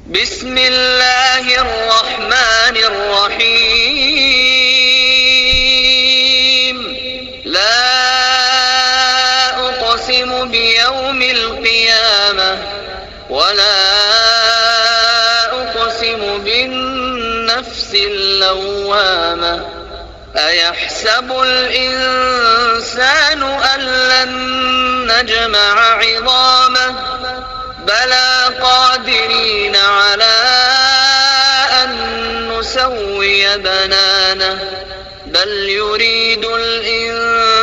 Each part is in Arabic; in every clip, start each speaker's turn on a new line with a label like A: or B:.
A: بسم الله الرحمن الرحيم لا أقسم بيوم القيامة ولا أقسم بالنفس اللوامة أيحسب الإنسان أن لن نجمع عظامه بلى قادرين على أن نسوي بنانه بل يريد الإنسان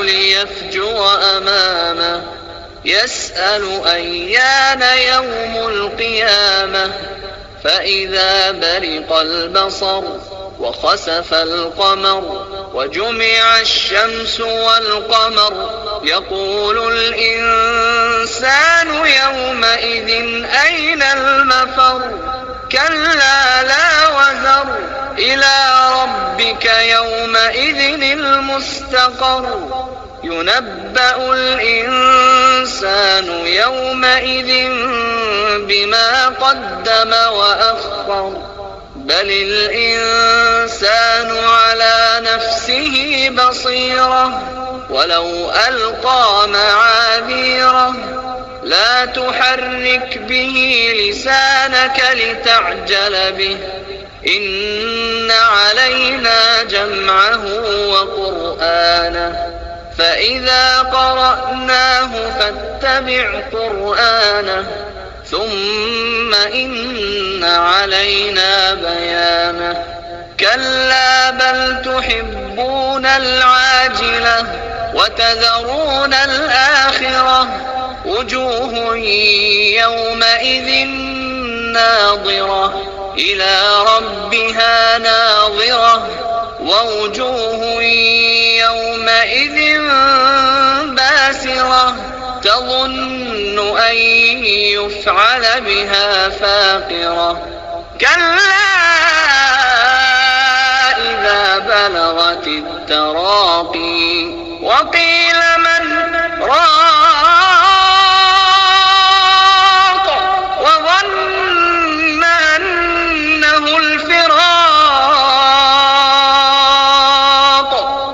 A: ليفجر أمامه يسأل أيان يوم القيامة فإذا برق البصر وخسف القمر وجمع الشمس والقمر يقول الإنسان يومئذ أين المفر كلا لا وزر إلى ربك يومئذ المستقر ينبأ الإنسان يومئذ بما قدم وأخر بل الإنسان على نفسه بصيرة ولو ألقى معاذيره لا تحرك به لسانك لتعجل به إن علينا جمعه وقرآنه فإذا قرأناه فاتبع قرآنه ثم إن علينا بيانه كلا بل تحبون العاجلة وتذرون الآخرة وجوه يومئذ ناظرة إلى ربها ناظرة ووجوه يومئذ باسرة تظن أن يفعل بها فاقرة كلا إذا بلغت التراقي وقيل من راق وظن أنه الفراق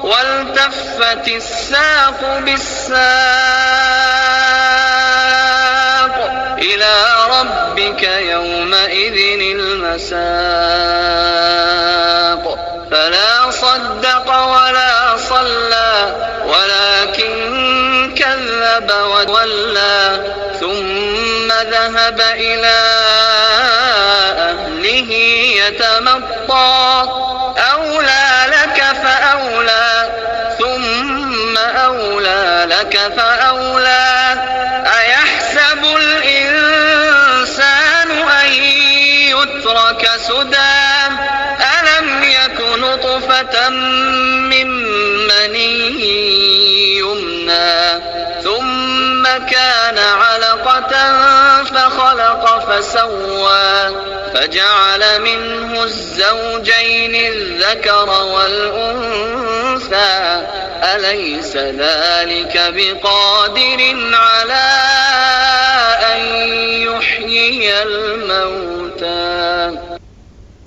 A: والتفت الساق بالساق إلى ربك يومئذ المساق فلا صدق ولا صلى ولكن كذب وتولى ثم ذهب إلى أهله يتمطى أولى لك فأولى ثم أولى لك فأولى أيحسب الإنسان أن يترك سدى ألم يك نطفة من مني يمنى ثم كان علقة فخلق فسوى فجعل منه الزوجين الذكر والأنثى أليس ذلك بقادر على أن يحيي الموتى